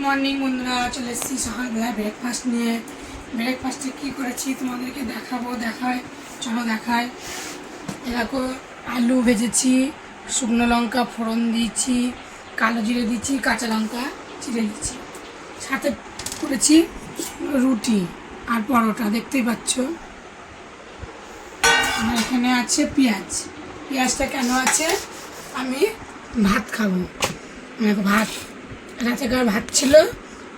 Morning বন্ধুরা, চলে এসেছি সকালবেলা ব্রেকফাস্ট নিয়ে। ব্রেকফাস্টে কী করেছি তোমাদেরকে দেখায়। চলো দেখায়। দেখো, আলু ভেজেছি, শুকনো লঙ্কা ফোড়ন দিয়েছি, কালো জিরে দিচ্ছি, কাঁচা লঙ্কা চিড়ে দিচ্ছি। সাথে করেছি রুটি আর পরোটা, দেখতেই পাচ্ছ। আর এখানে আছে পেঁয়াজটা কেন আছে, আমি ভাত খাবো। ভাত রাতেকার ভাত ছিল,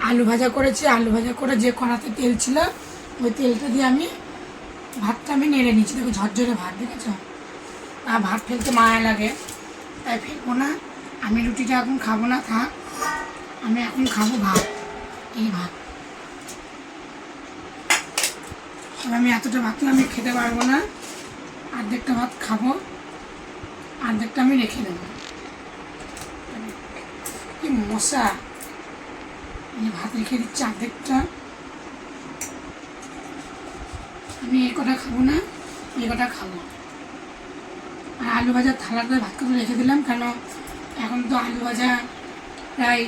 আলু ভাজা করেছি। আলু ভাজা করে যে কড়াতে তেল ছিল, ওই তেলটা দিয়ে ভাতটা নেড়ে নিচ্ছি। দেখো ঝরঝরে ভাত, দেখেছ। আর ভাত ফেলতে মায়া লাগে, তাই ফেলবো না। আমি রুটিটা এখন খাবো না, থাক। আমি এখন খাবো ভাত, এই ভাত। আমি এতটা ভাত আমি খেতে পারবো না, অর্ধেকটা ভাত খাবো, অর্ধেকটা আমি রেখে দেবো। কি মশা, ভাত রেখে দিচ্ছি অর্ধেকটা। আমি এই কটা খাবো না, এই কটা খাবো। আর আলু ভাজার থালাটা ভাত করে রেখে দিলাম, কেন এখন তো আলু ভাজা প্রায়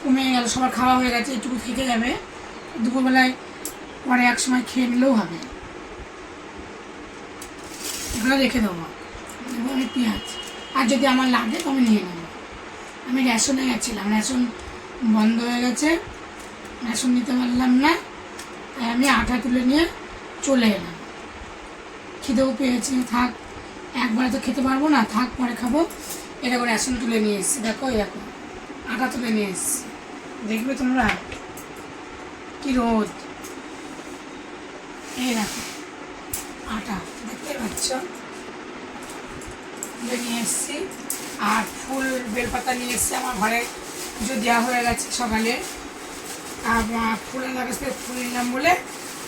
কমে গেল, সবার খাওয়া হয়ে গেছে, একটু থেকে যাবে। দুপুরবেলায় পরে এক সময় খেয়ে নিলেও হবে। এগুলো রেখে দেবো। দেবো আমি পেঁয়াজ, আর যদি আমার লাগে তো আমি নিয়ে নেবো। আমি রেশনে গেছিলাম, রেশন বন্ধ হয়ে গেছে, রেশন নিতে পারলাম না, তাই আমি আটা তুলে নিয়ে চলে এলাম। খিদেও পেয়েছি, থাক, একবারে তো খেতে পারবো না, থাক পরে খাবো। এরকম রেশন তুলে নিয়ে এসেছি, দেখো এরকম আটা তুলে নিয়ে এসেছি। দেখবে তোমরা কি রোদ, এই দেখো আটা, দেখতে পাচ্ছ, তুলে নিয়ে এসেছি। আর ফুল বেলপাতা নিয়ে এসেছি, আমার ঘরে পুজো দেওয়া হয়ে গেছে সকালে। আর ফুলের কাছ থেকে ফুল নিলাম বলে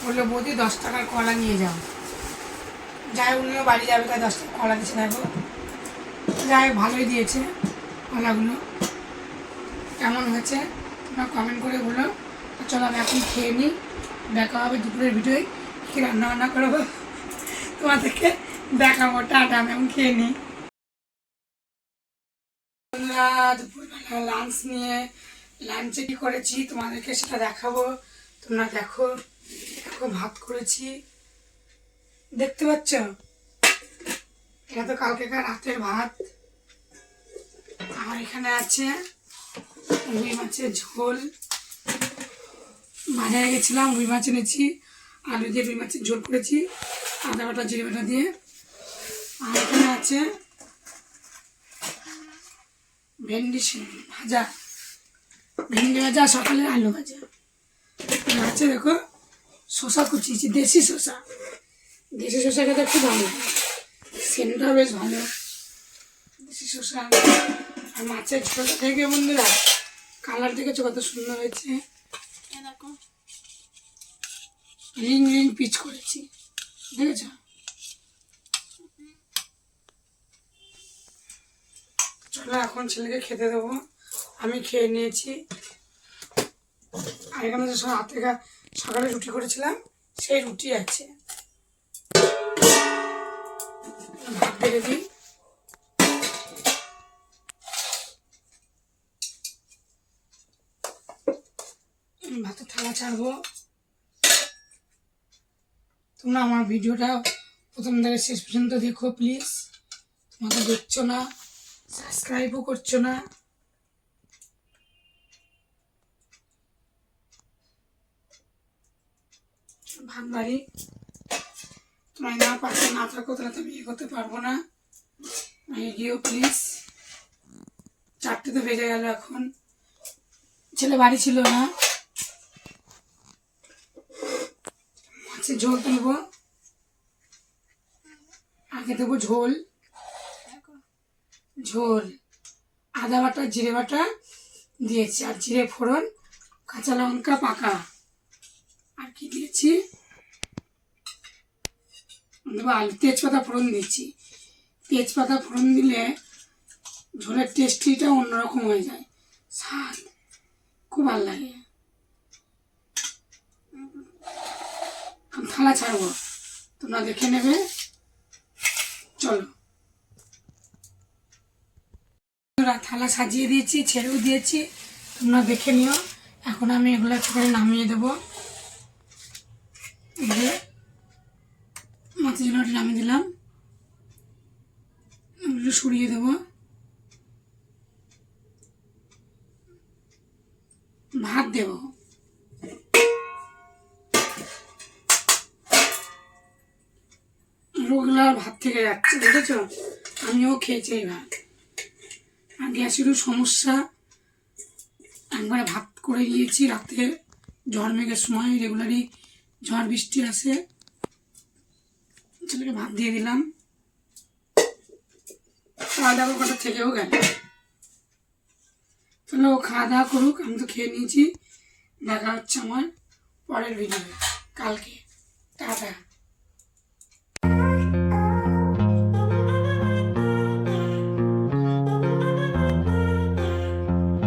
বললো, বৌদি 10 টাকার কলা নিয়ে যাও। যাই, উনিও বাড়ি যাবে, তাই 10 টাকা কলা দিয়েছে। দেখো, যাই ভালোই দিয়েছে কলাগুলো। কেমন হয়েছে তোমরা কমেন্ট করে বলো। চলো আমি এখন খেয়ে নিই, দেখা হবে দুপুরের ভিডিওয়। কী রান্না করবো তোমাদেরকে দেখাবো। টাটা, আমি এখন খেয়ে নিই। দুপুরবেলা লাঞ্চে কী করেছি তোমাদেরকে সেটা দেখাবো। তোমরা দেখো, ভাত করেছি, দেখতে পাচ্ছ। এটা তো কালকেকার রাতের ভাত। আর এখানে আছে রুই মাছের ঝোল। বাজারে গেছিলাম, রুই মাছ এনেছি, আলু দিয়ে রুই মাছের ঝোল করেছি, আদা বাটা জিরে বাটা দিয়ে। আর এখানে আছে ভেন্ডি ভাজা, সকালে আলু ভাজা আছে। দেখো শসা কুচিয়েছি, দেশি শসা খেতে খুব ভালো, সেন্টটা বেশ ভালো, দেশি শসা। আর মাছের ঝোলটা থেকে বন্ধুরা কালার দেখেছো কত সুন্দর হয়েছে। দেখো রিং পিচ করেছি, দেখেছ। চলো এখন ছেলেকে খেতে দেবো, আমি খেয়ে নিয়েছি। আর এখানে যে সকালে রুটি করেছিলাম, সেই রুটি আছে, ভাত বেড়ে দিই। ভাতের থালা ছাড়বো। তোমরা আমার ভিডিওটা প্রথম থেকে শেষ পর্যন্ত দেখো প্লিজ। তোমরা তো দেখছো না, সাবস্ক্রাইবও করছো না। ভাত বাড়ি, তোমার না পাশে না থাকো তাহলে তো বিয়ে করতে পারবো না। এগিয়েও প্লিজ। 4টে তো বেজে গেল, এখন ছেলে বাড়ি ছিল না। মাছের ঝোল তুলবো, আগে দেবো ঝোল আদা বাটা জিরে বাটা দিয়েছি, আর জিরে ফোড়ন, কাঁচা লঙ্কা পাকা। আর কি দিয়েছি, আলু, তেজপাতা ফোড়ন দিচ্ছি। তেজপাতা ফোড়ন দিলে ঝোলের টেস্টিটা অন্যরকম হয়ে যায়, স্বাদ খুব ভালো লাগে। থালা ছাড়বো, তোমরা দেখে নেবে। চলো, থালা সাজিয়ে দিয়েছি, ছেড়েও দিয়েছি, তোমরা দেখে নিও এখন আমি এগুলো একটুখানি নামিয়ে দেবো। মাছের ঝোলাটা নামিয়ে দিলাম, এগুলো সরিয়ে দেবো। ভাত দেব, ওগুলো ভাত থেকে যাচ্ছে, বুঝেছো? আমিও খেয়েছি এই ভাত। আর গ্যাসেরও সমস্যা, একবারে ভাত করে গিয়েছি রাতে, ঝড় মেঘের সময় রেগুলারই ঝড় বৃষ্টি আসে। ছেলেকে ভাত দিয়ে দিলাম, খাওয়া দাওয়া কথা থেকেও গেল। চলো ও খাওয়া দাওয়া করুক, আমি তো খেয়ে নিয়েছি। দেখা হচ্ছে আমার পরের ভিডিও কালকে। টাটা।